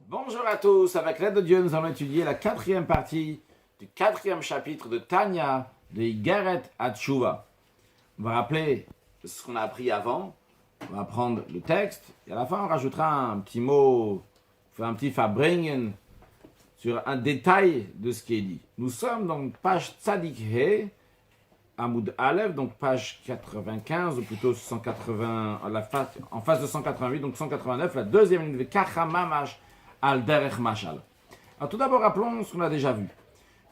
Bonjour à tous, avec l'aide de Dieu, nous allons étudier la quatrième partie du quatrième chapitre de Tanya, de Igeret Hatshuva. On va rappeler ce qu'on a appris avant, on va apprendre le texte, et à la fin on rajoutera un petit mot, un petit Fabringen sur un détail de ce qui est dit. Nous sommes dans page Tzadik He, Amoud Aleph, donc page 95, ou plutôt 180, en face de 188, donc 189, la deuxième ligne de Kachamamash al Derech Mashal. Alors tout d'abord, rappelons ce qu'on a déjà vu.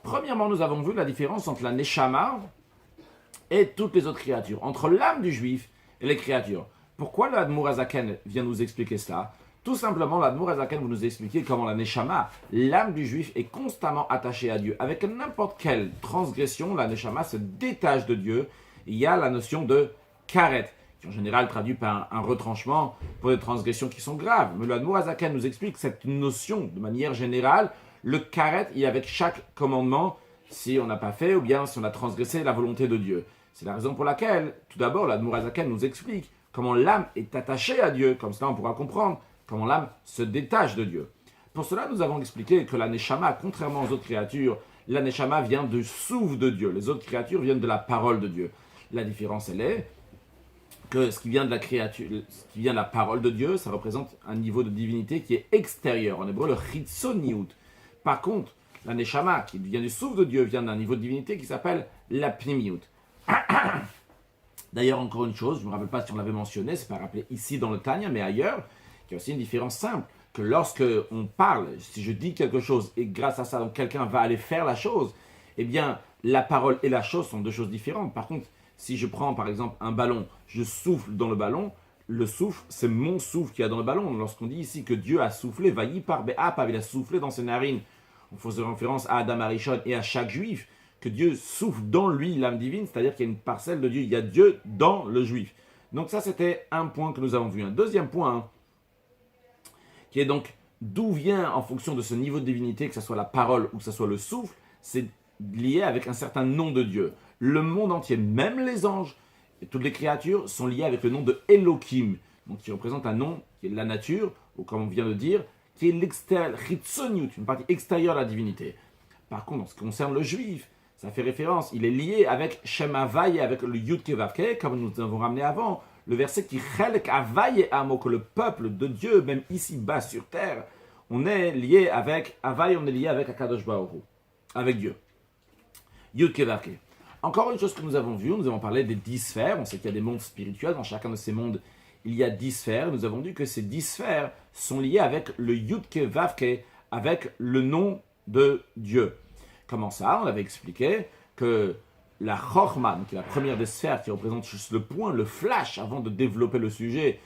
Premièrement, nous avons vu la différence entre la Neshama et toutes les autres créatures, entre l'âme du juif et les créatures. Pourquoi l'Admour Azaken vient nous expliquer cela? Tout simplement, l'Admour Azaken va nous expliquer comment la Neshama, l'âme du juif, est constamment attachée à Dieu. Avec n'importe quelle transgression, la Neshama se détache de Dieu. Il y a la notion de karet, qui en général traduit par un retranchement pour des transgressions qui sont graves. Mais l'Admour Azaken nous explique cette notion de manière générale. Le karet, il y a avec chaque commandement, si on n'a pas fait ou bien si on a transgressé la volonté de Dieu. C'est la raison pour laquelle, tout d'abord, l'Admour Azaken nous explique comment l'âme est attachée à Dieu. Comme cela, on pourra comprendre comment l'âme se détache de Dieu. Pour cela, nous avons expliqué que la Neshama, contrairement aux autres créatures, la Neshama vient du souffle de Dieu. Les autres créatures viennent de la parole de Dieu. La différence, elle est que ce qui vient de la créature, ce qui vient de la parole de Dieu, ça représente un niveau de divinité qui est extérieur. En hébreu, le chitzoniut. Par contre, la Neshama, qui vient du souffle de Dieu, vient d'un niveau de divinité qui s'appelle la pnimiut. D'ailleurs, encore une chose, je ne me rappelle pas si on l'avait mentionné, c'est pas rappelé ici dans le Tanya, mais ailleurs, il y a aussi une différence simple, que lorsque on parle, si je dis quelque chose et grâce à ça, donc quelqu'un va aller faire la chose, eh bien, la parole et la chose sont deux choses différentes. Par contre, si je prends par exemple un ballon, je souffle dans le ballon, le souffle, c'est mon souffle qu'il y a dans le ballon. Lorsqu'on dit ici que Dieu a soufflé, vailli par Be'apav, il a soufflé dans ses narines, on faisait référence à Adam Arishon et à chaque juif, que Dieu souffle dans lui l'âme divine, c'est-à-dire qu'il y a une parcelle de Dieu, il y a Dieu dans le juif. Donc ça, c'était un point que nous avons vu. Un deuxième point, qui est donc d'où vient, en fonction de ce niveau de divinité, que ce soit la parole ou que ce soit le souffle, c'est lié avec un certain nom de Dieu. Le monde entier, même les anges et toutes les créatures, sont liés avec le nom de Elohim, donc qui représente un nom qui est de la nature, ou comme on vient de dire, qui est l'extérieur, Chitzoniut, une partie extérieure de la divinité. Par contre, en ce qui concerne le juif, ça fait référence, il est lié avec Shem Havai, avec le Yud Kevavke, comme nous avons ramené avant, le verset qui Chelek Havai Amo, que le peuple de Dieu, même ici-bas sur terre, on est lié avec Havai, on est lié avec Akadosh Baruch Hu, avec Dieu. Yud Kevavke. Encore une chose que nous avons vu, nous avons parlé des 10 sphères, on sait qu'il y a des mondes spirituels, dans chacun de ces mondes, il y a 10 sphères, nous avons dit que ces 10 sphères sont liées avec le Yud Kevavke, avec le nom de Dieu. Comment ça? On avait expliqué que la Chochma, qui est la première des sphères qui représente juste le point, le flash, avant de développer le sujet,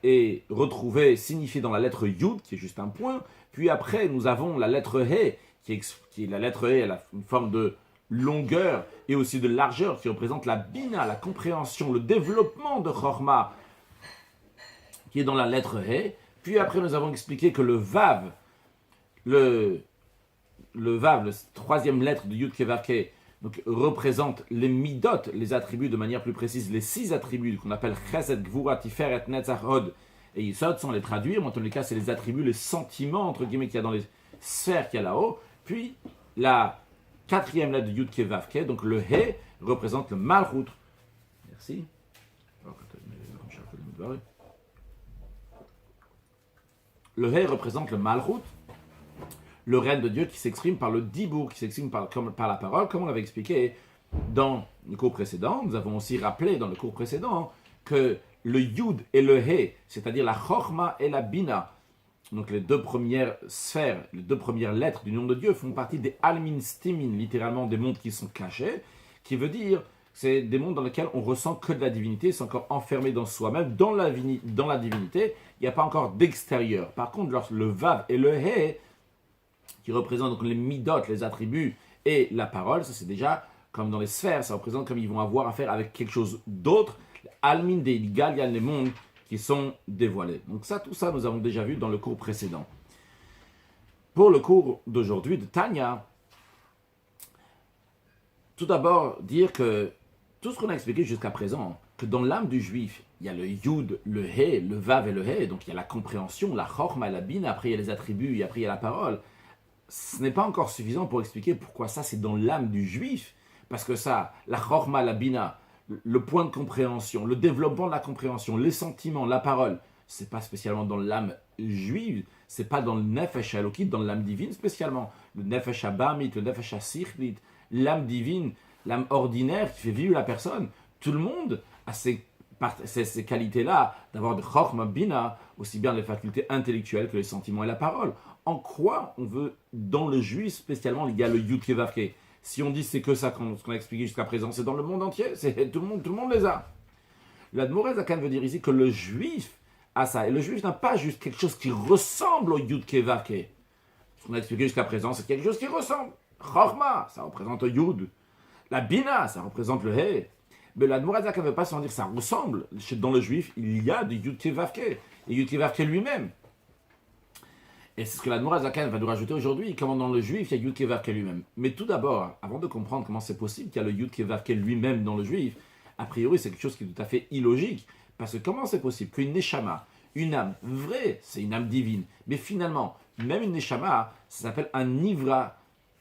est retrouvée, signifiée dans la lettre Yud, qui est juste un point. Puis après, nous avons la lettre He, qui est la lettre He, elle a une forme de longueur et aussi de largeur, qui représente la Bina, la compréhension, le développement de Chochma, qui est dans la lettre He. Puis après, nous avons expliqué que le Vav, le Vav, la troisième lettre de Yud Kevavke, donc représente les midot, les attributs de manière plus précise, les 6 attributs qu'on appelle Chesed, Gvura, Tiferet, Netzach, Hod et Yisod, sans les traduire, mais en tous les cas, c'est les attributs, les sentiments, entre guillemets, qu'il y a dans les sphères qu'il y a là-haut. Puis, la quatrième lettre de Yud Kevavke, donc le He, représente le Malchut. Merci. Le He représente le Malchut, le règne de Dieu qui s'exprime par le dibour, qui s'exprime par la parole, comme on l'avait expliqué dans le cours précédent. Nous avons aussi rappelé dans le cours précédent que le Yud et le He, c'est-à-dire la Chochma et la Bina, donc les deux premières sphères, les deux premières lettres du nom de Dieu, font partie des Almin Stimin, littéralement des mondes qui sont cachés, qui veut dire c'est des mondes dans lesquels on ressent que de la divinité, c'est encore enfermé dans soi-même, dans la divinité, il n'y a pas encore d'extérieur. Par contre, lorsque le Vav et le He, qui représente donc les midot, les attributs et la parole, ça c'est déjà comme dans les sphères, ça représente comme ils vont avoir affaire avec quelque chose d'autre, Almin de Galian, les mondes qui sont dévoilés. Donc ça, tout ça, nous avons déjà vu dans le cours précédent. Pour le cours d'aujourd'hui de Tanya, tout d'abord dire que tout ce qu'on a expliqué jusqu'à présent, que dans l'âme du juif, il y a le yud, le he, le vav et le he, donc il y a la compréhension, la chorma, la bina, après il y a les attributs et après il y a la parole. Ce n'est pas encore suffisant pour expliquer pourquoi ça c'est dans l'âme du juif, parce que ça, la chorma, la bina, le point de compréhension, le développement de la compréhension, les sentiments, la parole, c'est pas spécialement dans l'âme juive, c'est pas dans le nefesh halokit, dans l'âme divine spécialement, le nefesh habamit, le nefesh hasichlit, l'âme divine, l'âme ordinaire qui fait vivre la personne. Tout le monde a ces qualités-là, d'avoir de chorma bina, aussi bien les facultés intellectuelles que les sentiments et la parole. En quoi on veut, dans le juif spécialement, il y a le yud kevavke. Si on dit c'est que ça ce qu'on a expliqué jusqu'à présent, c'est dans le monde entier, tout le monde les a. L'Admor Zakan veut dire ici que le juif a ça. Et le juif n'a pas juste quelque chose qui ressemble au yud kevavke. Ce qu'on a expliqué jusqu'à présent, c'est quelque chose qui ressemble. Chorma, ça représente le yud. La bina, ça représente le he. Mais l'Admor Zakan ne veut pas s'en dire que ça ressemble. Dans le juif, il y a du yud kevavke. Et yud kevavke lui-même. Et c'est ce que l'Admor Zakan va nous rajouter aujourd'hui, comment dans le juif, il y a Yud Kevavke lui-même. Mais tout d'abord, avant de comprendre comment c'est possible qu'il y a le Yud Kevavke lui-même dans le juif, a priori c'est quelque chose qui est tout à fait illogique. Parce que comment c'est possible qu'une Neshama, une âme vraie, c'est une âme divine, mais finalement, même une Neshama, ça s'appelle un Nivra,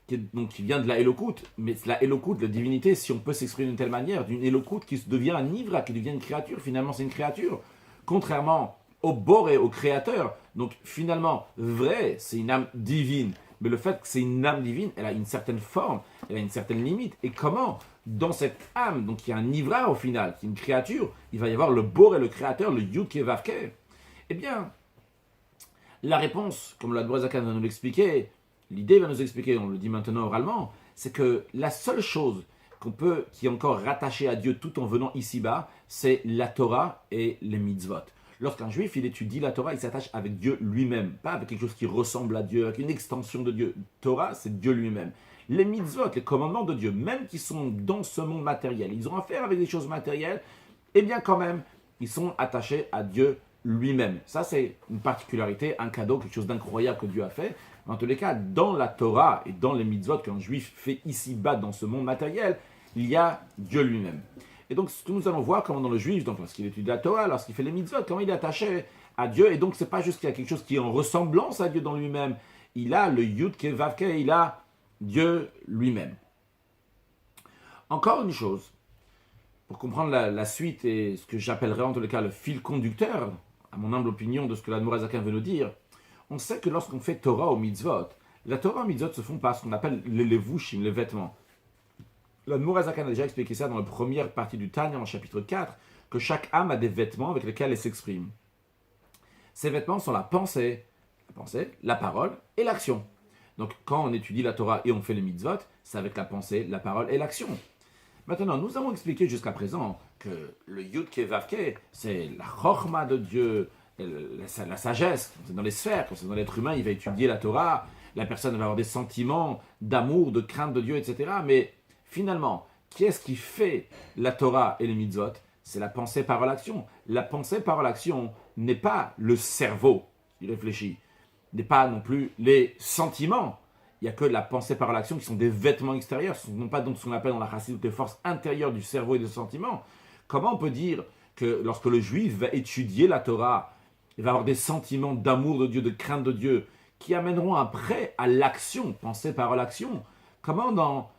qui vient de la Elokut, mais la Elokut, la divinité, si on peut s'exprimer d'une telle manière, d'une Elokut qui devient un Nivra, qui devient une créature, finalement c'est une créature. Contrairement au Boré, au créateur. Donc finalement, vrai, c'est une âme divine. Mais le fait que c'est une âme divine, elle a une certaine forme, elle a une certaine limite. Et comment, dans cette âme, donc il y a un Nivra au final, qui est une créature, il va y avoir le Boré, le créateur, le Yud Kevavke. Eh bien, la réponse, comme l'Admor Zakan va nous l'expliquer, l'idée va nous expliquer, on le dit maintenant oralement, c'est que la seule chose qui est encore rattachée à Dieu tout en venant ici-bas, c'est la Torah et les mitzvot. Lorsqu'un juif, il étudie la Torah, il s'attache avec Dieu lui-même, pas avec quelque chose qui ressemble à Dieu, avec une extension de Dieu. Torah, c'est Dieu lui-même. Les mitzvot, les commandements de Dieu, même qui sont dans ce monde matériel, ils ont affaire avec des choses matérielles, eh bien quand même, ils sont attachés à Dieu lui-même. Ça, c'est une particularité, un cadeau, quelque chose d'incroyable que Dieu a fait. En tous les cas, dans la Torah et dans les mitzvot qu'un juif fait ici-bas dans ce monde matériel, il y a Dieu lui-même. Et donc, ce que nous allons voir, comment dans le juif, donc lorsqu'il étudie la Torah, lorsqu'il fait les mitzvot, comment il est attaché à Dieu. Et donc, ce n'est pas juste qu'il y a quelque chose qui est en ressemblance à Dieu dans lui-même. Il a le Yud Kevavke, il a Dieu lui-même. Encore une chose, pour comprendre la suite et ce que j'appellerais en tous les cas le fil conducteur, à mon humble opinion, de ce que l'Admor Zakan veut nous dire, on sait que lorsqu'on fait Torah ou mitzvot, la Torah et mitzvot se font par ce qu'on appelle les levushim, les vêtements. L'Admor Zakan a déjà expliqué ça dans la première partie du Tanya, en chapitre 4, que chaque âme a des vêtements avec lesquels elle s'exprime. Ces vêtements sont la pensée, la parole et l'action. Donc quand on étudie la Torah et on fait les mitzvot, c'est avec la pensée, la parole et l'action. Maintenant, nous avons expliqué jusqu'à présent que le Yud Kevavke, c'est la chorma de Dieu, la sagesse, c'est dans les sphères, quand c'est dans l'être humain, il va étudier la Torah, la personne va avoir des sentiments d'amour, de crainte de Dieu, etc. Mais finalement, qu'est-ce qui fait la Torah et les mitzvot? C'est la pensée, parole, action. La pensée, parole, action n'est pas le cerveau qui réfléchit, n'est pas non plus les sentiments. Il n'y a que la pensée, parole, action qui sont des vêtements extérieurs, ce non pas donc ce qu'on appelle dans la chassidut les forces intérieures du cerveau et des sentiments. Comment on peut dire que lorsque le juif va étudier la Torah, il va avoir des sentiments d'amour de Dieu, de crainte de Dieu, qui amèneront après à l'action, pensée, parole, action? Comment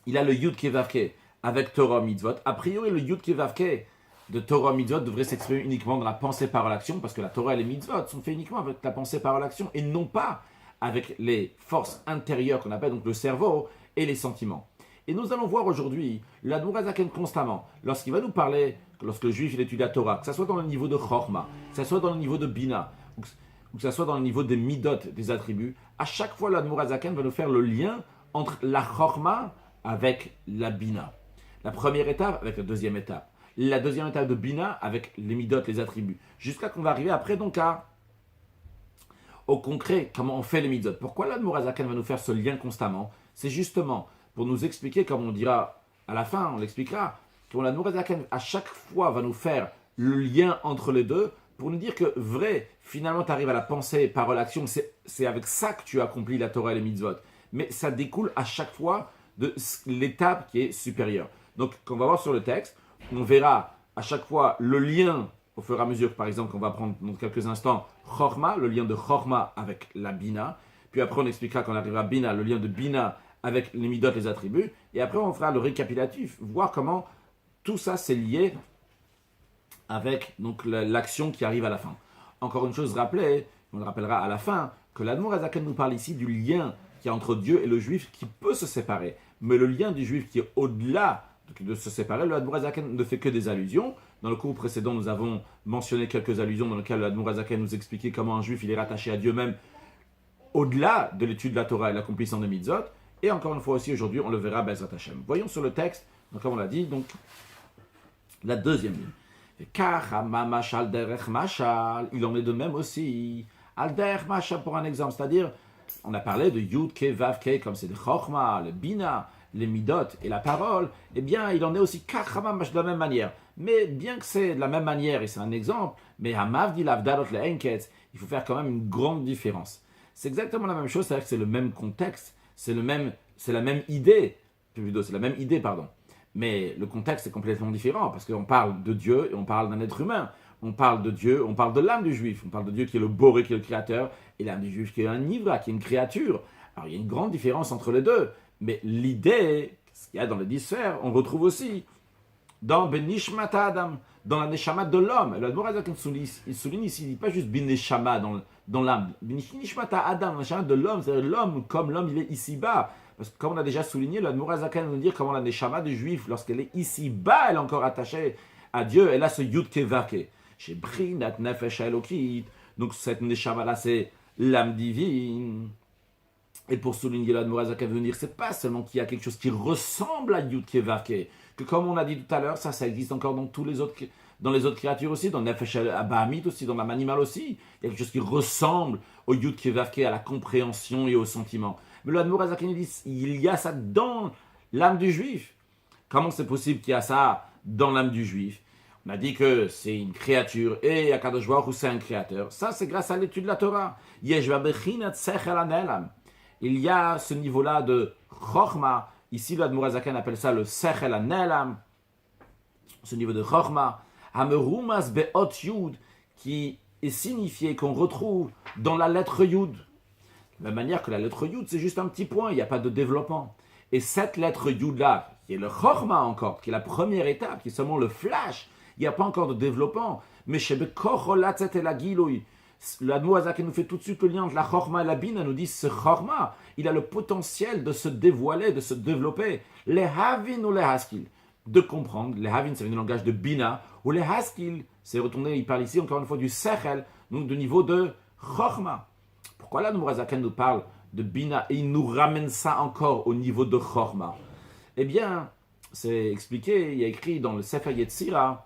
il a le Yud Kevavke avec Torah Mitzvot. A priori, le Yud Kevavke de Torah Mitzvot devrait s'exprimer uniquement dans la pensée, parole, action, parce que la Torah et les Mitzvot sont faits uniquement avec la pensée, parole, action, et non pas avec les forces intérieures qu'on appelle donc le cerveau et les sentiments. Et nous allons voir aujourd'hui l'Admor Zaken constamment, lorsqu'il va nous parler, lorsque le juif il étudie la Torah, que ce soit dans le niveau de Chorma, que ce soit dans le niveau de Bina, ou que ce soit dans le niveau des Midot, des attributs, à chaque fois l'Admor Zaken va nous faire le lien entre la Chorma avec la Bina. La première étape avec la deuxième étape. La deuxième étape de Bina avec les Midot, les attributs. Jusqu'à qu'on va arriver après donc au concret, comment on fait les mitzvot. Pourquoi l'Admor Zaken va nous faire ce lien constamment? C'est justement pour nous expliquer, comme on dira à la fin, on l'expliquera, que l'Admor Zaken à chaque fois va nous faire le lien entre les deux pour nous dire que vrai, finalement tu arrives à la pensée, parole, action, c'est avec ça que tu accomplis la Torah et les mitzvot. Mais ça découle à chaque fois de l'étape qui est supérieure. Donc, quand on va voir sur le texte, on verra à chaque fois le lien, au fur et à mesure, par exemple, qu'on va prendre dans quelques instants, Chorma, le lien de Chorma avec la Bina. Puis après, on expliquera quand on arrivera à Bina, le lien de Bina avec les Midot, les attributs. Et après, on fera le récapitulatif, voir comment tout ça c'est lié avec donc, l'action qui arrive à la fin. Encore une chose, rappelez, on le rappellera à la fin, que l'Admour Azaken nous parle ici du lien qu'il y a entre Dieu et le juif qui peut se séparer. Mais le lien du juif qui est au-delà de se séparer, le Admour Azaken ne fait que des allusions. Dans le cours précédent, nous avons mentionné quelques allusions dans lesquelles le Admour Azaken nous expliquait comment un juif il est rattaché à Dieu même au-delà de l'étude de la Torah et l'accomplissement des mitzvot. Et encore une fois aussi, aujourd'hui, on le verra, Bezrat Hashem. Voyons sur le texte, donc comme on l'a dit, donc la deuxième ligne. Il en est de même aussi. Alder Mashal pour un exemple, c'est-à-dire, on a parlé de Yud, Ke, Vav, Ke, comme c'est de Chochma, le Bina, les Midot et la parole, eh bien, il en est aussi Kachamash de la même manière. Mais bien que c'est de la même manière, et c'est un exemple, mais Hamavdi Lavdalot le Enketz, il faut faire quand même une grande différence. C'est exactement la même chose, c'est-à-dire que c'est le même contexte, c'est la même idée, mais le contexte est complètement différent, parce qu'on parle de Dieu et on parle d'un être humain. On parle de Dieu, on parle de l'âme du juif, on parle de Dieu qui est le Boré, qui est le créateur, et l'âme du juif qui est un Nivra, qui est une créature. Alors il y a une grande différence entre les deux, mais l'idée, ce qu'il y a dans les 10 sphères, on retrouve aussi dans Benishmat Adam, dans la Neshama de l'homme. Le Admorazak il souligne ici, il ne dit pas juste Beneshama dans l'âme. Benishmat Adam, la Neshama de l'homme, c'est-à-dire l'homme comme l'homme il est ici-bas. Parce que comme on a déjà souligné, le Admorazak nous dit comment la Neshama du juif, lorsqu'elle est ici-bas, elle est encore attachée à Dieu, elle a ce Yud Kevake. Chez Brinat Nefesh Elokit. Donc cette Neshama là, c'est l'âme divine. Et pour souligner l'Admorazak à venir, c'est pas seulement qu'il y a quelque chose qui ressemble à Yud Kevake, que comme on a dit tout à l'heure, ça existe encore dans les autres créatures aussi, dans Nefesh Abahamit aussi, dans l'âme animale aussi. Il y a quelque chose qui ressemble au Yud Kevake, à la compréhension et au sentiment. Mais l'Admorazak nous dit, il y a ça dans l'âme du juif. Comment c'est possible qu'il y a ça dans l'âme du juif? On a dit que c'est une créature et Akadosh Baruch Hu c'est un créateur. Ça, c'est grâce à l'étude de la Torah. Il y a ce niveau-là de Chochma. Ici, l'Admorazakan appelle ça le Sechel Anelam. Ce niveau de Chochma. Hamerumas Be'ot Yud, qui est signifié, qu'on retrouve dans la lettre Yud. De la même manière que la lettre Yud, c'est juste un petit point, il n'y a pas de développement. Et cette lettre Yud-là, qui est le Chochma encore, qui est la première étape, qui est seulement le flash, il n'y a pas encore de développement. Mais chez Bekocholatzet et la Giloui, l'Admorazak nous fait tout de suite le lien entre la Chochma et la Bina, nous dit ce Chochma, il a le potentiel de se dévoiler, de se développer. Les Havin ou les Haskil, de comprendre. Les Havin, ça vient du langage de Bina, ou les Haskil, c'est retourné, il parle ici encore une fois du Sechel, donc du niveau de Chochma. Pourquoi l'Admorazak nous parle de Bina et il nous ramène ça encore au niveau de Chochma? Eh bien, c'est expliqué, il y a écrit dans le Sefer Yetzira,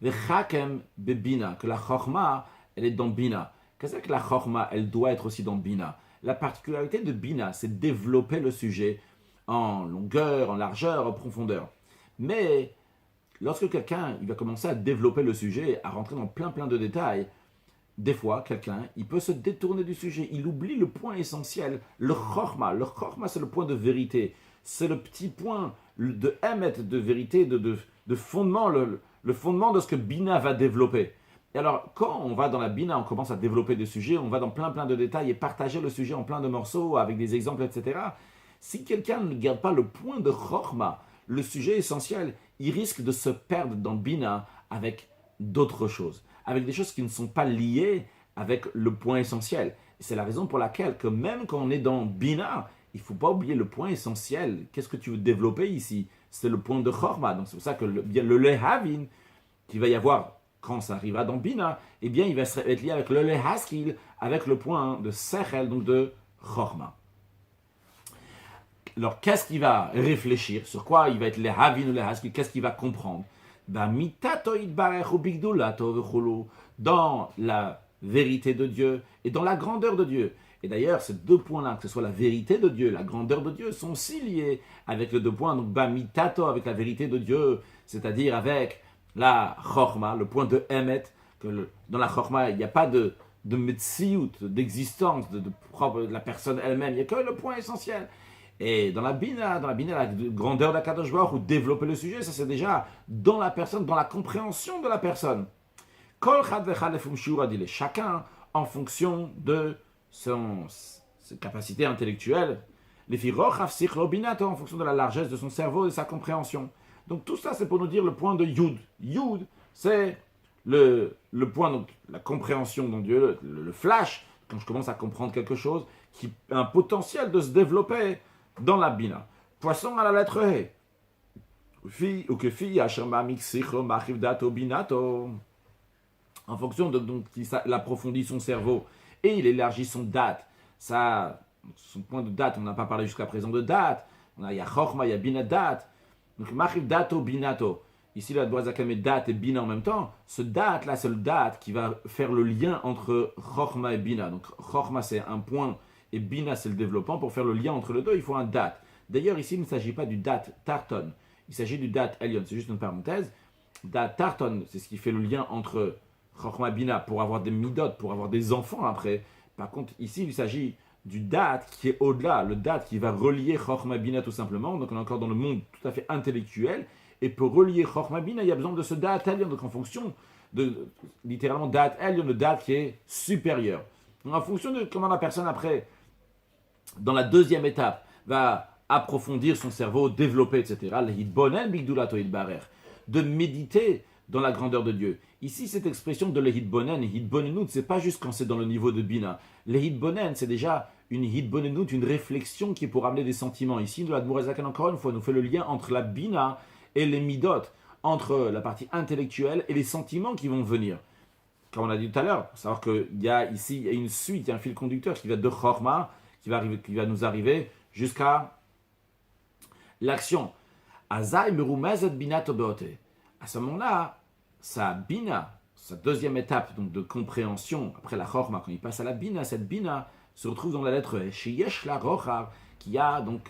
Vechakem bebina, que la Chochma, elle est dans Bina. Qu'est-ce que la Chochma, elle doit être aussi dans Bina? La particularité de Bina, c'est développer le sujet en longueur, en largeur, en profondeur. Mais lorsque quelqu'un il va commencer à développer le sujet, à rentrer dans plein de détails, des fois, quelqu'un, il peut se détourner du sujet. Il oublie le point essentiel, le Chochma. Le Chochma, c'est le point de vérité. C'est le petit point de émet, de vérité, de fondement, le fondement de ce que Bina va développer. Et alors, quand on va dans la Bina, on commence à développer des sujets, on va dans plein de détails et partager le sujet en plein de morceaux avec des exemples, etc. Si quelqu'un ne garde pas le point de Chochma, le sujet essentiel, il risque de se perdre dans Bina avec d'autres choses, avec des choses qui ne sont pas liées avec le point essentiel. Et c'est la raison pour laquelle que même quand on est dans Bina, il ne faut pas oublier le point essentiel. Qu'est-ce que tu veux développer ici? C'est le point de Chochma. Donc c'est pour ça que le Lehavin, qu'il va y avoir quand ça arrivera dans Bina, eh bien il va être lié avec le Lehaskil, avec le point de Sechel, donc de Chochma. Alors qu'est-ce qu'il va réfléchir? Sur quoi il va être Lehavin ou Lehaskil? Qu'est-ce qu'il va comprendre? Dans la vérité de Dieu et dans la grandeur de Dieu. Et d'ailleurs, ces deux points-là, que ce soit la vérité de Dieu, la grandeur de Dieu, sont aussi liés avec les deux points. Donc, mitato, avec la vérité de Dieu, c'est-à-dire avec la chorma, le point de emet, que dans la chorma, il n'y a pas de metsiout, d'existence de la personne elle-même, il n'y a que le point essentiel. Et dans la bina, la grandeur d'Akadosh Baruch ou développer le sujet, ça c'est déjà dans la personne, dans la compréhension de la personne. Kol chad vechad lefum shiur adile. Chacun en fonction de ses capacités intellectuelles. Les firochav sichlo binato, en fonction de la largesse de son cerveau et de sa compréhension. Donc tout ça c'est pour nous dire le point de Yud. Yud, c'est le point, donc la compréhension de Dieu, le flash, quand je commence à comprendre quelque chose, qui a un potentiel de se développer dans la bina. Poisson à la lettre He. Ou que fi, asherma mixichlo machiv dato binato. En fonction de donc il approfondit son cerveau et il élargit son date. Ça, son point de date, on n'a pas parlé jusqu'à présent de date. Il y a chokma, il y a bina date. Donc machiv dato binato. Ici, la Dborazaka met date et bina en même temps. Ce date là, c'est le date qui va faire le lien entre chokma et bina. Donc chokma c'est un point et bina c'est le développement. Pour faire le lien entre les deux, il faut un date. D'ailleurs, ici, il ne s'agit pas du date tarton. Il s'agit du date elion. C'est juste une parenthèse. Date tarton, c'est ce qui fait le lien entre chokma et bina pour avoir des midot, pour avoir des enfants après. Par contre, ici, il s'agit du date qui est au-delà. Le date qui va relier chokma et bina tout simplement. Donc, on est encore dans le monde tout à fait intellectuel. Et pour relier chokma et bina, il y a besoin de ce date elion. Donc, en fonction de, littéralement, date elion, le date qui est supérieur. Donc, en fonction de comment la personne après, dans la deuxième étape, va approfondir son cerveau, développer, etc. De méditer dans la grandeur de Dieu. Ici, cette expression de l'hidbonen, hidbonenut, c'est pas juste quand c'est dans le niveau de bina. L'hidbonen, c'est déjà une hidbonenut, une réflexion qui est pour amener des sentiments. Ici, de la Dborazaka, encore une fois, nous fait le lien entre la bina et les midot, entre la partie intellectuelle et les sentiments qui vont venir. Comme on a dit tout à l'heure, il faut savoir qu'il y a ici une suite, il y a un fil conducteur qui va de chorma, qui va nous arriver jusqu'à l'action. Azai merumezet binato beote. À ce moment-là, sa bina, sa deuxième étape donc de compréhension, après la chorma, quand il passe à la bina, cette bina se retrouve dans la lettre E, sheyesh la rochar, qui a donc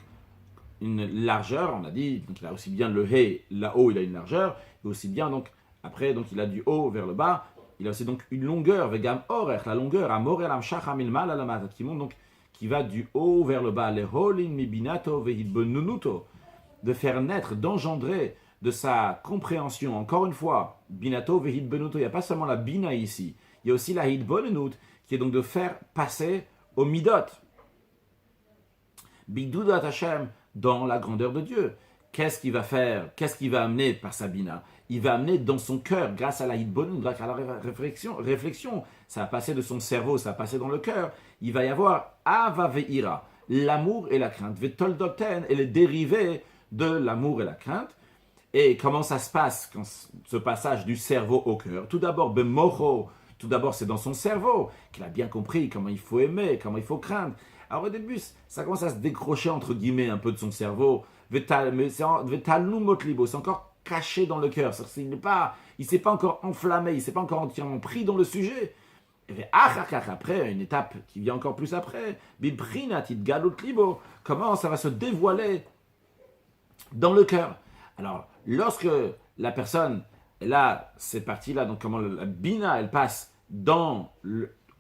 une largeur, on a dit, donc il a aussi bien le He, là-haut il a une largeur, et aussi bien donc, après donc il a du haut vers le bas, il a aussi donc une longueur, vegam orech, la longueur, amor elam shacham ilmal alamat, qui monte donc, qui va du haut vers le bas, le holin mi binato vehidbonunuto, de faire naître, d'engendrer de sa compréhension, encore une fois, binato vehidbonuto, il n'y a pas seulement la bina ici, il y a aussi la hidbonunut, qui est donc de faire passer au midot. Bigdoudat Hashem, dans la grandeur de Dieu. Qu'est-ce qu'il va faire? Qu'est-ce qu'il va amener par sa bina? Il va amener dans son cœur, grâce à la hidbonut, grâce à la réflexion, ça va passer de son cerveau, ça va passer dans le cœur. Il va y avoir ava ve'ira, l'amour et la crainte, vetoldoten, et les dérivés de l'amour et la crainte. Et comment ça se passe, quand ce passage du cerveau au cœur? Tout d'abord, bemocho, tout d'abord c'est dans son cerveau qu'il a bien compris comment il faut aimer, comment il faut craindre. Alors au début, ça commence à se décrocher entre guillemets un peu de son cerveau, mais c'est encore caché dans le cœur. Il ne s'est pas encore enflammé, il ne s'est pas encore entièrement pris dans le sujet. Et après, une étape qui vient encore plus après, comment ça va se dévoiler dans le cœur. Alors, lorsque la personne, elle a cette partie-là, donc comment la bina, elle passe dans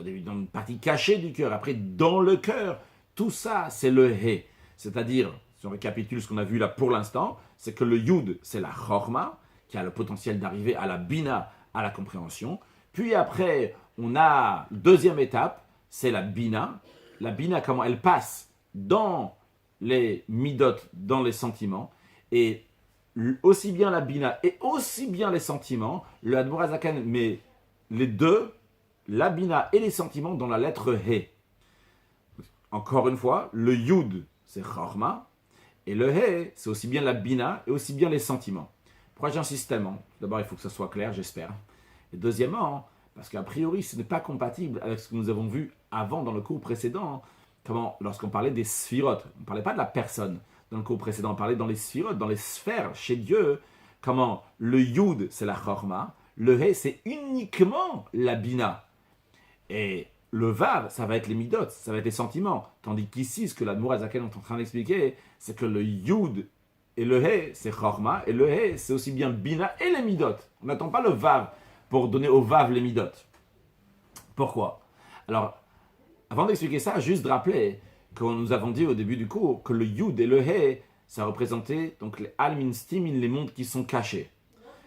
une partie cachée du cœur, après dans le cœur, tout ça, c'est le He. C'est-à-dire, si on récapitule ce qu'on a vu là pour l'instant, c'est que le Yud, c'est la Chorma, qui a le potentiel d'arriver à la bina, à la compréhension. Puis après, on a deuxième étape, c'est la bina. La bina, comment elle passe dans les midot, dans les sentiments. Et aussi bien la bina et aussi bien les sentiments, le Admorazakan met les deux, la bina et les sentiments, dans la lettre He. Encore une fois, le Yud, c'est Chorma, et le He, c'est aussi bien la bina et aussi bien les sentiments. Pourquoi j'insiste tellement? D'abord, il faut que ça soit clair, j'espère. Et deuxièmement, parce qu'a priori, ce n'est pas compatible avec ce que nous avons vu avant dans le cours précédent, lorsqu'on parlait des sphirotes. On ne parlait pas de la personne. Dans le cours précédent, on parlait dans les sphirotes, dans les sphères, chez Dieu, comment le Yud, c'est la Chorma, le He, c'est uniquement la bina. Et le Vav, ça va être les midot, ça va être les sentiments. Tandis qu'ici, ce que la Mourazaken est en train d'expliquer, c'est que le Yud et le He, c'est Chorma, et le He, c'est aussi bien bina et les midot. On n'attend pas le Vav pour donner au Vav les midot. Pourquoi? Alors, avant d'expliquer ça, juste de rappeler Quand nous avons dit au début du cours que le Yud et le He, ça représentait donc les Almin Stimin, les mondes qui sont cachés.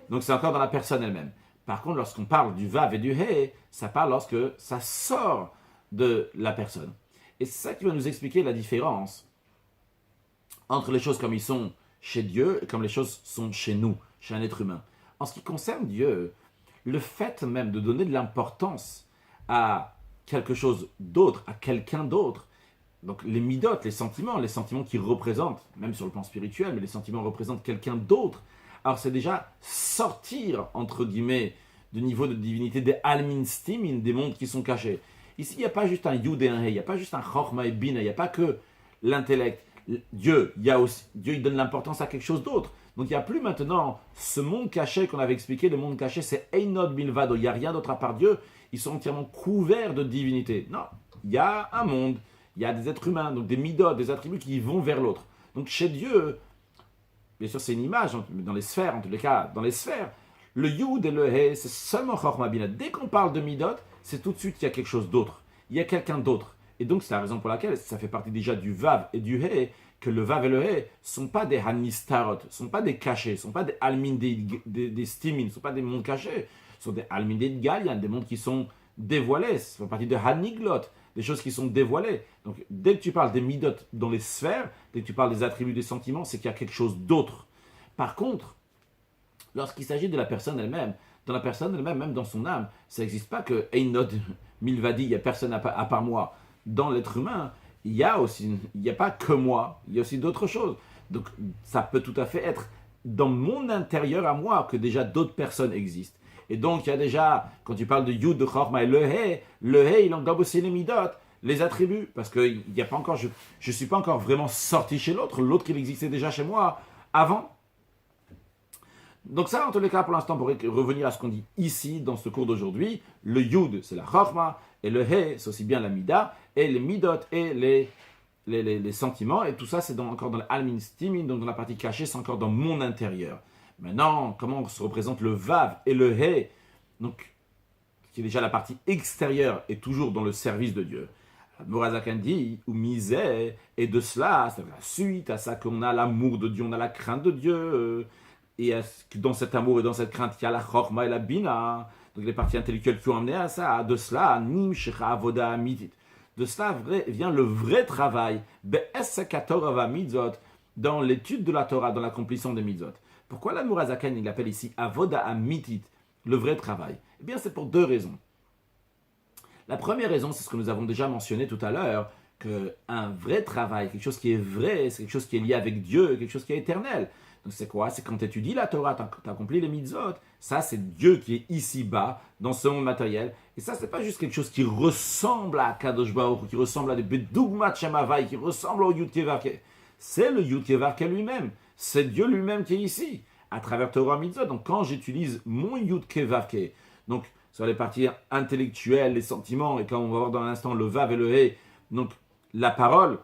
Donc c'est encore dans la personne elle-même. Par contre, lorsqu'on parle du Vav et du He, ça parle lorsque ça sort de la personne. Et c'est ça qui va nous expliquer la différence entre les choses comme ils sont chez Dieu et comme les choses sont chez nous, chez un être humain. En ce qui concerne Dieu, le fait même de donner de l'importance à quelque chose d'autre, à quelqu'un d'autre, donc les midotes, les sentiments qui représentent, même sur le plan spirituel, mais les sentiments représentent quelqu'un d'autre, alors c'est déjà sortir, entre guillemets, du niveau de divinité des almin stimin, des mondes qui sont cachés. Ici, il n'y a pas juste un yud et un he, il n'y a pas juste un chorma et bina, il n'y a pas que l'intellect. Dieu, Dieu il donne l'importance à quelque chose d'autre. Donc il n'y a plus maintenant ce monde caché qu'on avait expliqué. Le monde caché, c'est Einod Milvado. Il n'y a rien d'autre à part Dieu. Ils sont entièrement couverts de divinité. Non, il y a un monde, il y a des êtres humains, donc des midot, des attributs qui vont vers l'autre. Donc chez Dieu, bien sûr c'est une image, mais dans les sphères, en tous les cas, dans les sphères, le Yud et le He, c'est seulement Chorma Bina. Dès qu'on parle de midot, c'est tout de suite qu'il y a quelque chose d'autre. Il y a quelqu'un d'autre. Et donc, c'est la raison pour laquelle ça fait partie déjà du Vav et du He, que le Vav et le He ne sont pas des Hanistarot, ne sont pas des cachés, ne sont pas des Almin des Stimin, ne sont pas des mondes cachés, ce sont des Almin des Galian, des mondes qui sont dévoilés, ça fait partie de Haniglot, des choses qui sont dévoilées. Donc, dès que tu parles des Midot dans les sphères, dès que tu parles des attributs des sentiments, c'est qu'il y a quelque chose d'autre. Par contre, lorsqu'il s'agit de la personne elle-même, dans la personne elle-même, même dans son âme, ça n'existe pas que Einod Milvadi, il n'y a personne à part moi. Dans l'être humain, il n'y a pas que moi, il y a aussi d'autres choses. Donc ça peut tout à fait être dans mon intérieur à moi que déjà d'autres personnes existent. Et donc il y a déjà, quand tu parles de Yud, de Chorma et le He, il englobe aussi les Midot, les attributs, parce que il y a pas encore, je ne suis pas encore vraiment sorti chez l'autre il existait déjà chez moi avant. Donc ça, en tous les cas, pour l'instant, pour revenir à ce qu'on dit ici, dans ce cours d'aujourd'hui, le Yud, c'est la Chorma, et le He, c'est aussi bien la Mida, et les Midot, et les sentiments, et tout ça, c'est encore dans l'Almin Stimin, donc dans la partie cachée, c'est encore dans mon intérieur. Maintenant, comment se représente le Vav et le He, donc, qui est déjà la partie extérieure, et toujours dans le service de Dieu. Morazakan dit, ou misé, et de cela, c'est la suite à ça qu'on a l'amour de Dieu, on a la crainte de Dieu, et dans cet amour et dans cette crainte, il y a la chorma et la bina, donc les parties intellectuelles qui ont amené à ça. De cela, nim shecha avoda mitzit. De cela vient le vrai travail, be'esekatorava mitzot, dans l'étude de la Torah, dans l'accomplissement des mitzot. Pourquoi l'Admor HaZaken, il l'appelle ici avoda mitzit, le vrai travail? Eh bien, c'est pour deux raisons. La première raison, c'est ce que nous avons déjà mentionné tout à l'heure, qu'un vrai travail, quelque chose qui est vrai, c'est quelque chose qui est lié avec Dieu, quelque chose qui est éternel. Donc c'est quoi? C'est quand tu étudies la Torah, tu accomplis les mitzvot. Ça, c'est Dieu qui est ici-bas, dans ce monde matériel. Et ça, c'est pas juste quelque chose qui ressemble à Kadosh Baruch, qui ressemble à des Bedugmat Shemavai, qui ressemble au Yud Kevarke. C'est le Yud Kevarke lui-même. C'est Dieu lui-même qui est ici, à travers Torah mitzvot. Donc quand j'utilise mon Yud Kevarke, donc sur les parties intellectuelles, les sentiments, et quand on va voir dans un instant le Vav et le He, donc la parole,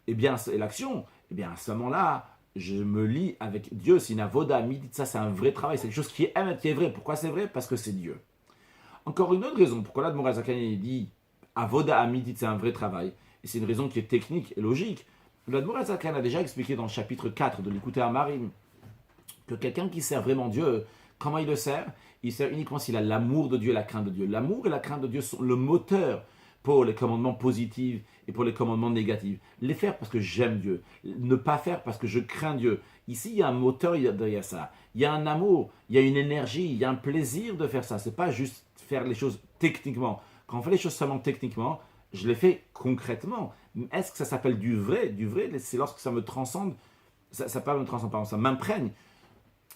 et bien, et l'action, et bien à ce moment-là, je me lie avec Dieu. C'est une avoda midit, ça c'est un vrai travail, c'est quelque chose qui est vrai. Pourquoi c'est vrai? Parce que c'est Dieu. Encore une autre raison, pourquoi là, Admor HaZaken dit avoda midit, c'est un vrai travail, et c'est une raison qui est technique et logique. L'Admor HaZaken a déjà expliqué dans le chapitre 4 de l'Écouter Amarim que quelqu'un qui sert vraiment Dieu, comment il le sert? Il sert uniquement s'il a l'amour de Dieu et la crainte de Dieu. L'amour et la crainte de Dieu sont le moteur pour les commandements positifs et pour les commandements négatifs. Les faire parce que j'aime Dieu. Ne pas faire parce que je crains Dieu. Ici, il y a un moteur derrière ça. Il y a un amour, il y a une énergie, il y a un plaisir de faire ça. Ce n'est pas juste faire les choses techniquement. Quand on fait les choses seulement techniquement, je les fais concrètement. Est-ce que ça s'appelle du vrai? Du vrai, c'est lorsque ça me transcende, ça pas me transcende, pardon, ça m'imprègne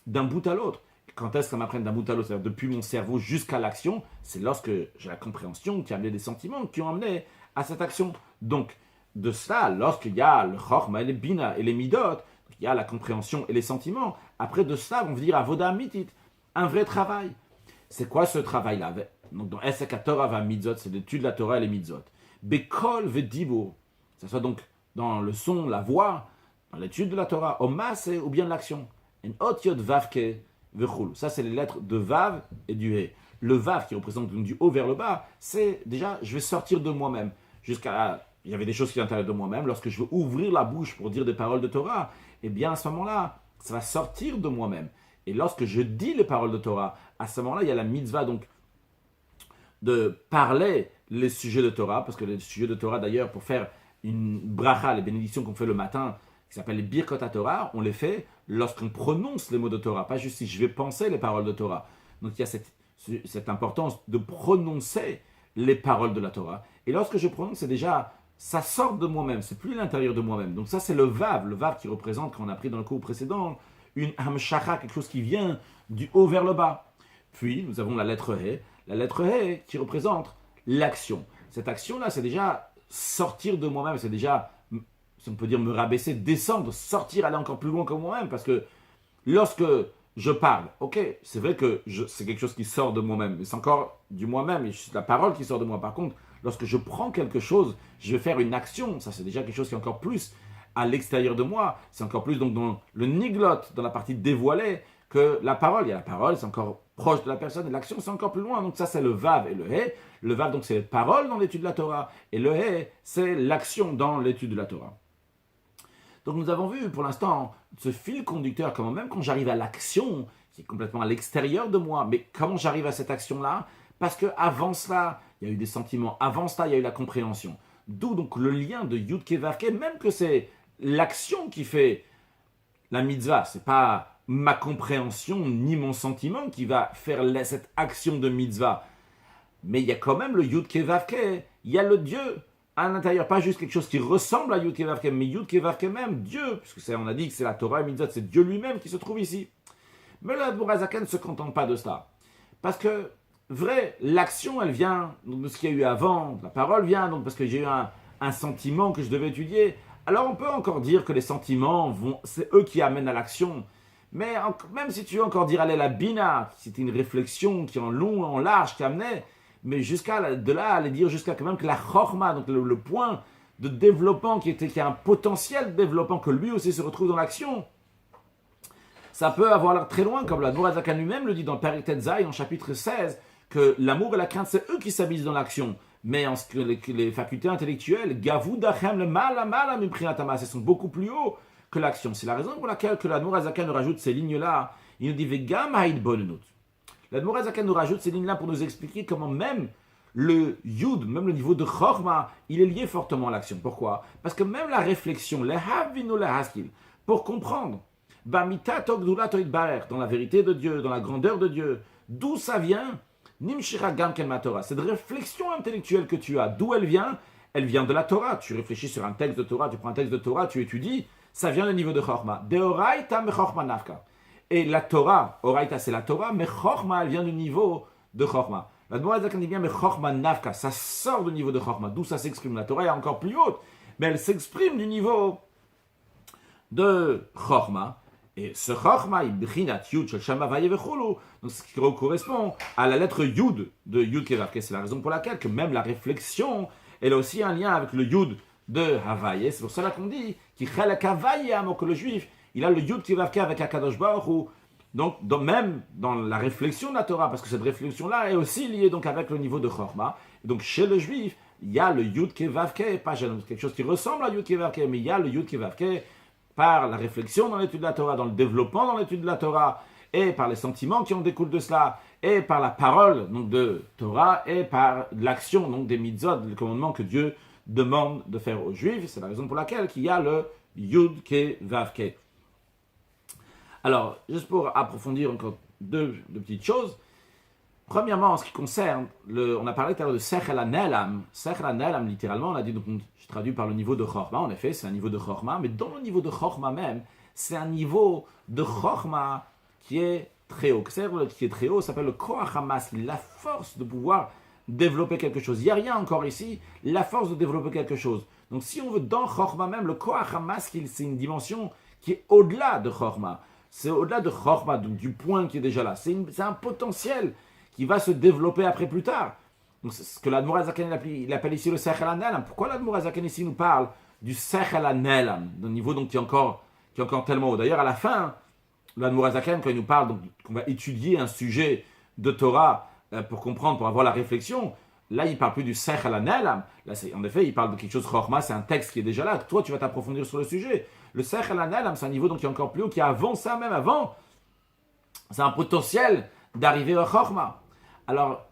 d'un bout à l'autre. Quand est-ce que ça m'apprenne d'un bout à l'autre, c'est-à-dire depuis mon cerveau jusqu'à l'action, c'est lorsque j'ai la compréhension qui a amené des sentiments qui ont amené à cette action. Donc, de cela, lorsqu'il y a le chorma et les bina et les midot, il y a la compréhension et les sentiments, après de cela, on veut dire avoda mitit, un vrai travail. C'est quoi ce travail-là? Donc, dans Esek Torah va mitzot, c'est l'étude de la Torah et les mitzot. Bekol vedibur, ça soit donc dans le son, la voix, dans l'étude de la Torah, au masse ou bien l'action. En otiot vavke, ça, c'est les lettres de Vav et du He. Le Vav, qui représente du haut vers le bas, c'est déjà, je vais sortir de moi-même jusqu'à il y avait des choses qui sont à l'intérieur de moi-même. Lorsque je veux ouvrir la bouche pour dire des paroles de Torah, eh bien à ce moment-là, ça va sortir de moi-même. Et lorsque je dis les paroles de Torah, à ce moment-là, il y a la mitzvah donc de parler les sujets de Torah, parce que les sujets de Torah d'ailleurs, pour faire une bracha, les bénédictions qu'on fait le matin, qui s'appellent les birkot Torah, on les fait lorsqu'on prononce les mots de Torah, pas juste si je vais penser les paroles de Torah. Donc il y a cette importance de prononcer les paroles de la Torah. Et lorsque je prononce, c'est déjà, ça sort de moi-même, c'est plus l'intérieur de moi-même. Donc ça c'est le vav qui représente, quand on a pris dans le cours précédent, une hamshara, quelque chose qui vient du haut vers le bas. Puis nous avons la lettre He qui représente l'action. Cette action-là, c'est déjà sortir de moi-même, c'est déjà, si on peut dire, me rabaisser, descendre, sortir, aller encore plus loin que moi-même, parce que lorsque je parle, ok, c'est vrai que c'est quelque chose qui sort de moi-même, mais c'est encore du moi-même, et c'est la parole qui sort de moi. Par contre, lorsque je prends quelque chose, je vais faire une action, ça c'est déjà quelque chose qui est encore plus à l'extérieur de moi, c'est encore plus donc dans le niglot, dans la partie dévoilée, que la parole. Il y a la parole, c'est encore proche de la personne, et l'action c'est encore plus loin. Donc ça c'est le vav et le he. Le vav donc c'est les paroles dans l'étude de la Torah, et le he c'est l'action dans l'étude de la Torah. Donc nous avons vu pour l'instant ce fil conducteur, comment même quand j'arrive à l'action, qui est complètement à l'extérieur de moi, mais comment j'arrive à cette action-là? Parce qu'avant cela, il y a eu des sentiments, avant cela, il y a eu la compréhension. D'où donc le lien de Yud Ke Vav Ke, même que c'est l'action qui fait la mitzvah, c'est pas ma compréhension ni mon sentiment qui va faire cette action de mitzvah. Mais il y a quand même le Yud Ke Vav Ke, il y a le Dieu à l'intérieur, pas juste quelque chose qui ressemble à Yud Ke Vav Ke, mais Yud Ke Vav Ke même, Dieu, puisque on a dit que c'est la Torah et mitzvah, c'est Dieu lui-même qui se trouve ici. Mais le Admor HaZaken ne se contente pas de cela. Parce que, vrai, l'action, elle vient de ce qu'il y a eu avant, la parole vient, donc parce que j'ai eu un sentiment que je devais étudier. Alors on peut encore dire que les sentiments, c'est eux qui amènent à l'action. Mais même si tu veux encore dire aller la bina, c'était une réflexion qui en long, en large, qui amenait, mais jusqu'à de là, aller dire jusqu'à quand même que la chorma, donc le point de développement qui a un potentiel de développement, que lui aussi se retrouve dans l'action, ça peut avoir l'air très loin, comme l'Admor HaZaken lui-même le dit dans Perek Tetzai, en chapitre 16, que l'amour et la crainte, c'est eux qui s'habillent dans l'action. Mais en ce que les facultés intellectuelles, Gavou Dachem, le mala miprinatama, ce sont beaucoup plus hauts que l'action. C'est la raison pour laquelle que l'Admor HaZaken nous rajoute ces lignes-là. Il nous dit Vegam haïd bonenut. L'Admor HaZaken nous rajoute ces lignes-là pour nous expliquer comment même le yud, même le niveau de chorma, il est lié fortement à l'action. Pourquoi? Parce que même la réflexion, le havinu le haskil, pour comprendre, dans la vérité de Dieu, dans la grandeur de Dieu, d'où ça vient? Nimshira gam ken ma Torah. Cette réflexion intellectuelle que tu as, d'où elle vient? Elle vient de la Torah. Tu réfléchis sur un texte de Torah, tu prends un texte de Torah, tu étudies, ça vient du niveau de chorma. De oraita me chorma nafka. Et la Torah, oraita c'est la Torah, mais chorma elle vient du niveau de chorma. La Admor HaZaken dit bien mais chorma nafka, ça sort du niveau de chorma. D'où ça s'exprime? La Torah est encore plus haute, mais elle s'exprime du niveau de chorma. Et ce chorma, il brinat yud shel shama vayevechulu, donc ce qui correspond à la lettre yud de Yud Ke Vav Ke. C'est la raison pour laquelle que même la réflexion, elle a aussi un lien avec le yud de Havaye. C'est pour cela qu'on dit qu'il chelek Havaye, que le juif, il a le Yud Ke Vav Ke avec Akadosh Baruch Hu. Donc même dans la réflexion de la Torah, parce que cette réflexion-là est aussi liée donc avec le niveau de chorma. Donc chez le juif, il y a le Yud Ke Vav Ke, pas quelque chose qui ressemble à Yud Ke Vav Ke, mais il y a le Yud Ke Vav Ke par la réflexion dans l'étude de la Torah, dans le développement dans l'étude de la Torah, et par les sentiments qui en découlent de cela, et par la parole donc, de Torah, et par l'action donc, des mitzvot, le commandement que Dieu demande de faire aux Juifs. C'est la raison pour laquelle il y a le Yud Ke Vav Ke. Alors, juste pour approfondir encore deux petites choses. Premièrement, en ce qui concerne, on a parlé tout à l'heure de Sechel HaNe'elam. Sechel HaNe'elam, littéralement, on a dit, donc, je traduis par le niveau de Chorma, en effet, c'est un niveau de Chorma, mais dans le niveau de Chorma même, c'est un niveau de Chorma qui est très haut. C'est-à-dire qui est très haut, ça s'appelle le Koach HaMaskil, la force de pouvoir développer quelque chose. Il n'y a rien encore ici, la force de développer quelque chose. Donc si on veut, dans Chorma même, le Koach HaMaskil, c'est une dimension qui est au-delà de Chorma. C'est au-delà de Chorma, donc du point qui est déjà là. C'est un potentiel qui va se développer après plus tard. Donc c'est ce que l'Admor HaZaken il appelle ici le Sechel HaNe'elam. Pourquoi l'Admor HaZaken ici nous parle du Sechel HaNe'elam, d'un niveau donc qui est encore tellement haut. D'ailleurs à la fin, l'Admor HaZaken quand il nous parle donc, qu'on va étudier un sujet de Torah pour comprendre, pour avoir la réflexion, là, il ne parle plus du Sech à la Nelam. Là, en effet, il parle de quelque chose, Chorma, c'est un texte qui est déjà là. Toi, tu vas t'approfondir sur le sujet. Le Sech à la Nelam, c'est un niveau donc, qui est encore plus haut, qui est avant ça, même avant. C'est un potentiel d'arriver au Chorma. Alors,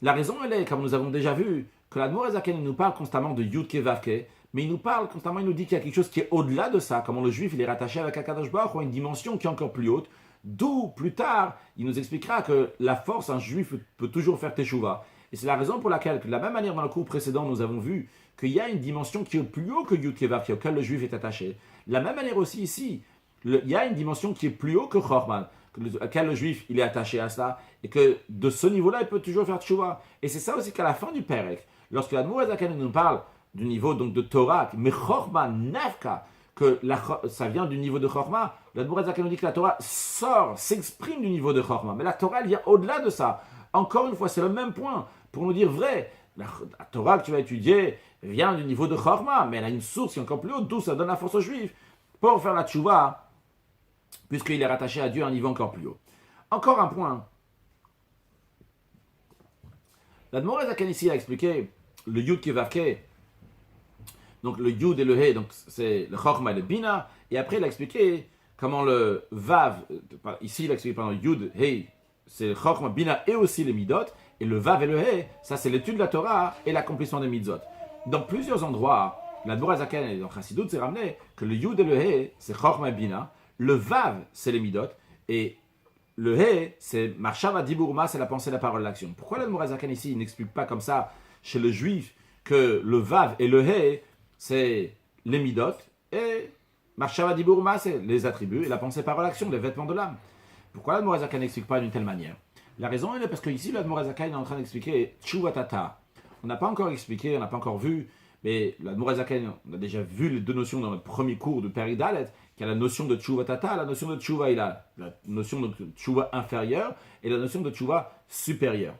la raison, elle est, comme nous avons déjà vu, que l'Admor Azaken nous parle constamment de Yud Kevavke, mais il nous parle constamment, il nous dit qu'il y a quelque chose qui est au-delà de ça, comment le juif il est rattaché avec Akadosh Baruch Hu, une dimension qui est encore plus haute, d'où plus tard il nous expliquera que la force, un juif peut toujours faire Teshuvah. Et c'est la raison pour laquelle, de la même manière dans le cours précédent, nous avons vu qu'il y a une dimension qui est plus haut que Yud Kevavke, auquel le juif est attaché. De la même manière aussi ici, il y a une dimension qui est plus haut que Chorman, auquel le juif il est attaché à cela, et que de ce niveau-là, il peut toujours faire Teshuvah. Et c'est ça aussi qu'à la fin du Perek, lorsque l'Admor Azaken nous parle du niveau donc de Torah, mais Chorma Nafka, que ça vient du niveau de Chorma, l'Admor Azaken nous dit que la Torah sort, s'exprime du niveau de Chorma, mais la Torah elle vient au-delà de ça. Encore une fois, c'est le même point, pour nous dire vrai, la Torah que tu vas étudier vient du niveau de Chorma, mais elle a une source qui est encore plus haute, d'où ça donne la force aux Juifs pour faire la Teshuvah, puisqu'il est rattaché à Dieu à un niveau encore plus haut. Encore un point. L'Admor Azaken ici a expliqué le Yud Kevavke, donc le Yud et le He, donc c'est le Chorma et le Bina, et après il a expliqué comment le Vav, ici il a expliqué pendant Yud, He, c'est le Chorma, Bina et aussi les Midot, et le Vav et le He, ça c'est l'étude de la Torah et l'accomplissement des Mitzot. Dans plusieurs endroits, l'Admor Azaken et dans Chassidut c'est ramené que le Yud et le He, c'est Chorma et Bina, le Vav c'est les Midot, et le He, c'est Marshava Dibourma, c'est la pensée, la parole, l'action. Pourquoi l'Admor Azaken ici, il n'explique pas comme ça chez le juif que le Vav et le He, c'est les Midot, et Marshava Dibourma, c'est les attributs, et la pensée, parole, l'action, les vêtements de l'âme. Pourquoi l'Admor Azaken n'explique pas d'une telle manière? La raison, elle est parce qu'ici, l'Admor Azaken est en train d'expliquer Tshuvatata. On n'a pas encore expliqué, on n'a pas encore vu, mais l'Admor Azaken, on a déjà vu les deux notions dans le premier cours de Peri Dalet, qui a la notion de Tshuvatata, la notion de Tshuva, il a la notion de Tshuva inférieure et la notion de Tshuva supérieure.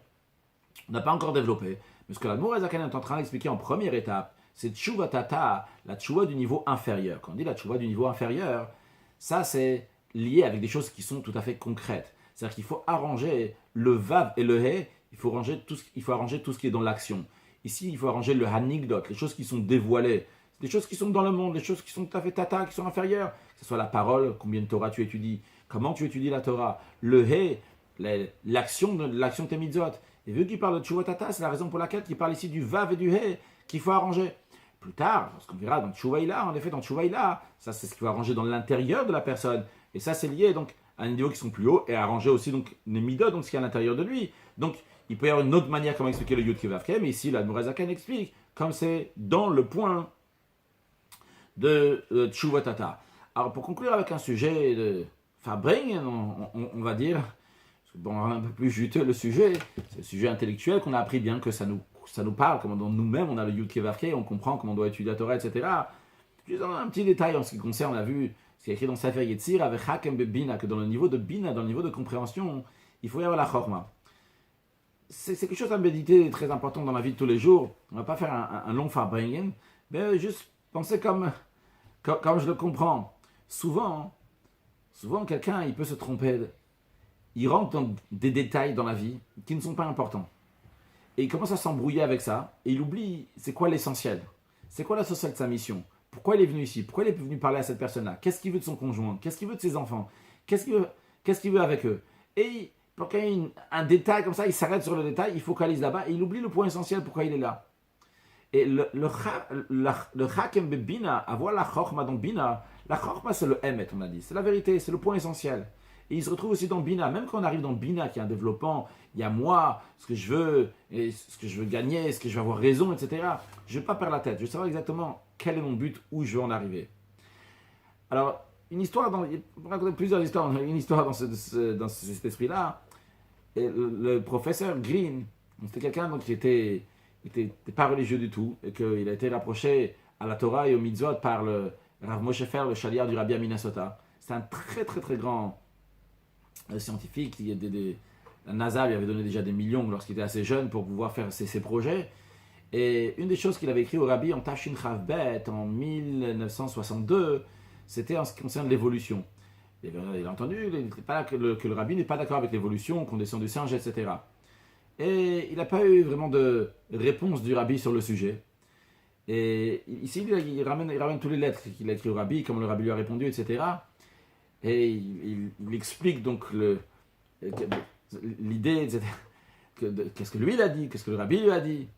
On n'a pas encore développé, mais ce que l'Admor Azaken est en train d'expliquer en première étape, c'est Tshuvatata, la Tshuva du niveau inférieur. Quand on dit la Tshuva du niveau inférieur, ça c'est lié avec des choses qui sont tout à fait concrètes. C'est-à-dire qu'il faut arranger le Vav et le He, il faut arranger tout ce qui est dans l'action. Ici, il faut arranger le Hanigdot, les choses qui sont dévoilées, des choses qui sont dans le monde, les choses qui sont tout à fait tata, qui sont inférieures, que ce soit la parole, combien de Torah tu étudies, comment tu étudies la Torah, le He, l'action de tes mitzvot. Et vu qu'il parle de Tshuva Tata, c'est la raison pour laquelle il parle ici du Vav et du He qu'il faut arranger. Plus tard, lorsqu'on verra dans Tshuva Ila, en effet, dans Tshuva Ila, ça c'est ce qu'il faut arranger dans l'intérieur de la personne. Et ça c'est lié donc à un niveau qui sont plus hauts et arranger aussi donc les midot, donc ce qui est à l'intérieur de lui. Donc il peut y avoir une autre manière comment expliquer le Yud Kevavke, mais ici l'Admor Azaken explique comme c'est dans le point de Tshuva Tata. Alors pour conclure avec un sujet de Fabring, on va dire, bon, un peu plus juteux le sujet, c'est le sujet intellectuel qu'on a appris bien que ça nous parle, comment dans nous-mêmes on a le Yud Kevavke, on comprend comment on doit étudier la Torah, etc. Juste un petit détail en ce qui concerne, on a vu ce qui est écrit dans Sefer Yetzir avec Hakem Bebina, que dans le niveau de Bina, dans le niveau de compréhension, il faut y avoir la Chorma. C'est quelque chose à méditer très important dans la vie de tous les jours. On ne va pas faire un long Farbringen, mais juste penser comme je le comprends. Souvent quelqu'un il peut se tromper. Il rentre dans des détails dans la vie qui ne sont pas importants. Et il commence à s'embrouiller avec ça, et il oublie c'est quoi l'essentiel. C'est quoi l'essentiel de sa mission? Pourquoi il est venu ici? Pourquoi il est venu parler à cette personne-là? Qu'est-ce qu'il veut de son conjoint? Qu'est-ce qu'il veut de ses enfants? Qu'est-ce qu'il veut avec eux? Et pour qu'il y ait un détail comme ça, il s'arrête sur le détail, il focalise là-bas, et il oublie le point essentiel pourquoi il est là. Et le Hakem Bebina, avoir la Chorma dans Bina, la Chorma c'est le Emet, on a dit, c'est la vérité, c'est le point essentiel. Et il se retrouve aussi dans Bina, même quand on arrive dans Bina, qui est un développement, il y a moi, ce que je veux, et ce que je veux gagner, ce que je veux avoir raison, etc. Je ne vais pas perdre la tête, je veux savoir exactement quel est mon but, où je veux en arriver. Alors, une histoire, on va raconter plusieurs histoires, une histoire dans cet esprit-là. Et le professeur Green, c'était quelqu'un donc, qui était pas religieux du tout, et qu'il a été rapproché à la Torah et au mitzvot par le Rav Moshe Fer, le chaliard du Rabbi à Minnesota. C'est un très très très grand scientifique. La NASA lui avait donné déjà des millions lorsqu'il était assez jeune pour pouvoir faire ses projets. Et une des choses qu'il avait écrit au Rabbi en Tafshin Chav Bet en 1962, c'était en ce qui concerne l'évolution. Il a entendu que le Rabbi n'est pas d'accord avec l'évolution, qu'on descend du singe, etc. Et il n'a pas eu vraiment de réponse du rabbi sur le sujet. Et ici, il ramène toutes les lettres qu'il a écrites au rabbi, comment le rabbi lui a répondu, etc. Et il explique donc l'idée, etc. Qu'est-ce que lui il a dit, qu'est-ce que le rabbi lui a dit.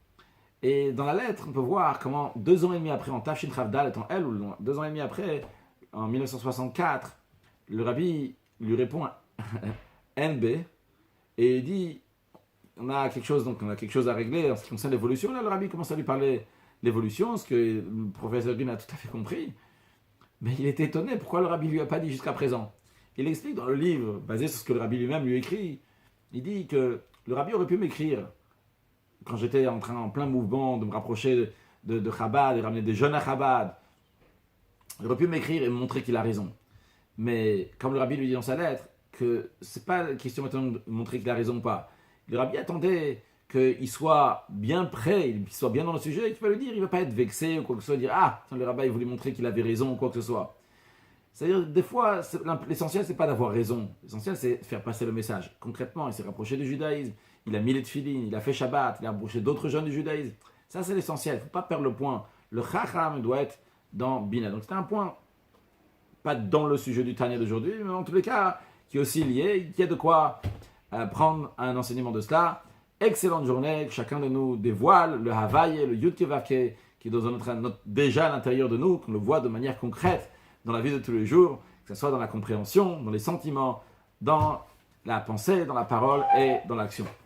Et dans la lettre, on peut voir comment 2 ans et demi après, en Tafshin Chavdal étant elle, ou 2 ans et demi après, en 1964, le rabbi lui répond à NB et il dit on a quelque chose à régler en ce qui concerne l'évolution. Là, le rabbi commence à lui parler l'évolution, ce que le professeur Green a tout à fait compris. Mais il était étonné pourquoi le rabbi lui a pas dit jusqu'à présent. Il explique dans le livre, basé sur ce que le rabbi lui-même lui écrit, il dit que le rabbi aurait pu m'écrire quand j'étais en plein mouvement de me rapprocher de Chabad et ramener des jeunes à Chabad. Il aurait pu m'écrire et me montrer qu'il a raison. Mais comme le rabbi lui dit dans sa lettre, que c'est pas la question maintenant de montrer qu'il a raison ou pas. Le rabbi attendait qu'il soit bien prêt, qu'il soit bien dans le sujet, et tu vas lui dire, il ne va pas être vexé ou quoi que ce soit, dire ah, le rabbi voulait montrer qu'il avait raison ou quoi que ce soit. C'est-à-dire, des fois, l'essentiel, c'est pas d'avoir raison. L'essentiel, c'est de faire passer le message. Concrètement, il s'est rapproché du judaïsme, il a mis les tefilines, il a fait Shabbat, il a rapproché d'autres jeunes du judaïsme. Ça, c'est l'essentiel. Il ne faut pas perdre le point. Le chacham doit être dans Bina. Donc, c'est un point, pas dans le sujet du Tanya d'aujourd'hui, mais en tous les cas, qui est aussi lié, qui a de quoi prendre un enseignement de cela. Excellente journée, que chacun de nous dévoile le Havaïe, le Yud Kevavke, qui est déjà à l'intérieur de nous, qu'on le voit de manière concrète dans la vie de tous les jours, que ce soit dans la compréhension, dans les sentiments, dans la pensée, dans la parole et dans l'action.